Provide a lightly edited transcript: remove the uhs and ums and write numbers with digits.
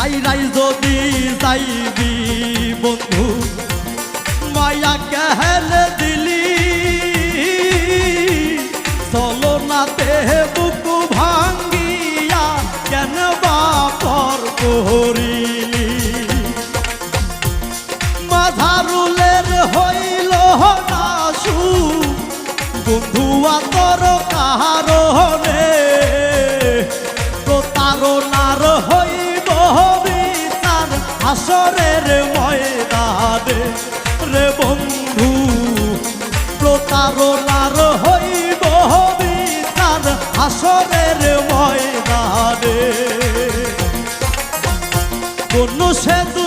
সাইরাই যদি যাইবি বন্ধু মায়া কেহেলে দিলি চলো নাতে বুকু ভাঙ্গিয়া কেন বাপর করিলি মাঝারুলের হইল না সু বন্ধু আতর কারণে প্রতারণার হইব বিচার হাসরের ময়দানে রে বন্ধু প্রতারণার হইব বিচার হাসরের ময়দানে কোন সেতু